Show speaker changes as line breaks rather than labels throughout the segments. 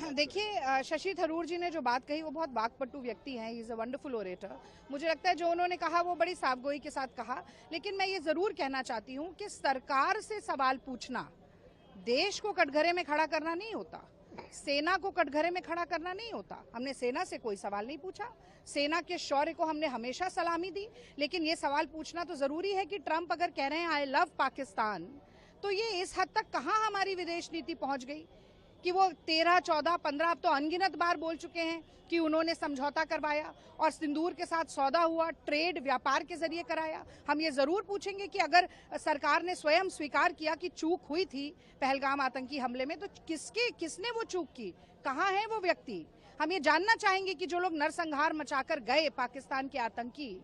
देखिए, शशि थरूर जी ने जो बात कही वो बहुत वाकपटु व्यक्ति हैं। He is a wonderful orator. मुझे लगता है जो उन्होंने कहा वो बड़ी साफगोई के साथ कहा। लेकिन मैं ये जरूर कहना चाहती हूँ कि सरकार से सवाल पूछना देश को कटघरे में खड़ा करना नहीं होता, सेना को कटघरे में खड़ा करना नहीं होता। हमने सेना से कोई सवाल नहीं पूछा, सेना के शौर्य को हमने हमेशा सलामी दी। लेकिन ये सवाल पूछना तो जरूरी है कि ट्रंप अगर कह रहे हैं आई लव पाकिस्तान, तो ये इस हद तक कहाँ हमारी विदेश नीति पहुंच गई कि वो 13, 14, 15 अब तो अनगिनत बार बोल चुके हैं कि उन्होंने समझौता करवाया और सिंदूर के साथ सौदा हुआ, ट्रेड व्यापार के जरिए कराया। हम ये जरूर पूछेंगे कि अगर सरकार ने स्वयं स्वीकार किया कि चूक हुई थी पहलगाम आतंकी हमले में, तो किसने वो चूक की, कहाँ है वो व्यक्ति। हम ये जानना चाहेंगे कि जो लोग नरसंहार मचाकर गए पाकिस्तान के आतंकी,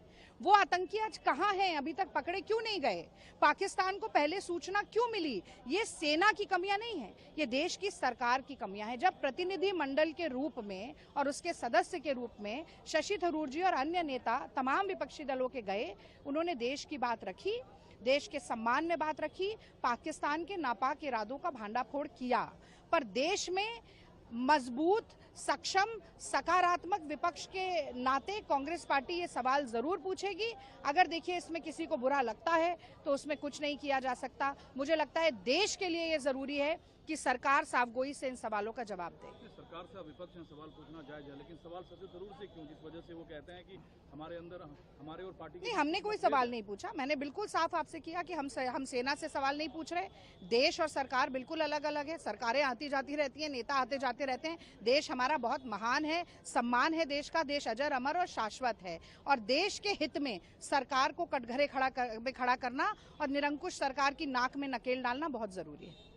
वो आतंकी आज कहाँ हैं, अभी तक पकड़े क्यों नहीं गए, पाकिस्तान को पहले सूचना क्यों मिली। ये सेना की कमियां नहीं है, ये देश की सरकार की कमियां हैं। जब प्रतिनिधि मंडल के रूप में और उसके सदस्य के रूप में शशि थरूर जी और अन्य नेता तमाम विपक्षी दलों के गए, उन्होंने देश की बात रखी, देश के सम्मान में बात रखी, पाकिस्तान के नापाक इरादों का भांडाफोड़ किया। पर देश में मजबूत, सक्षम, सकारात्मक विपक्ष के नाते कांग्रेस पार्टी ये सवाल जरूर पूछेगी। अगर देखिए इसमें किसी को बुरा लगता है तो उसमें कुछ नहीं किया जा सकता। मुझे लगता है देश के लिए ये जरूरी है कि सरकार साफगोई से इन सवालों का जवाब दे।
सरकार से विपक्ष में सवाल पूछना जायज है, लेकिन सवाल शशि थरूर से क्यों, जिस वजह से वो कहते हैं कि हमारे अंदर हमारे और पार्टी
नहीं, हमने कोई सवाल नहीं पूछा। मैंने बिल्कुल साफ आपसे किया कि हम सेना से सवाल नहीं पूछ रहे। देश और सरकार बिल्कुल अलग अलग है। सरकारें आती जाती रहती हैं, नेता आते जाते रहते हैं। देश हमारा बहुत महान है, सम्मान है देश का, देश अजर अमर और शाश्वत है। और देश के हित में सरकार को कटघरे खड़ा करना और निरंकुश सरकार की नाक में नकेल डालना बहुत जरूरी है।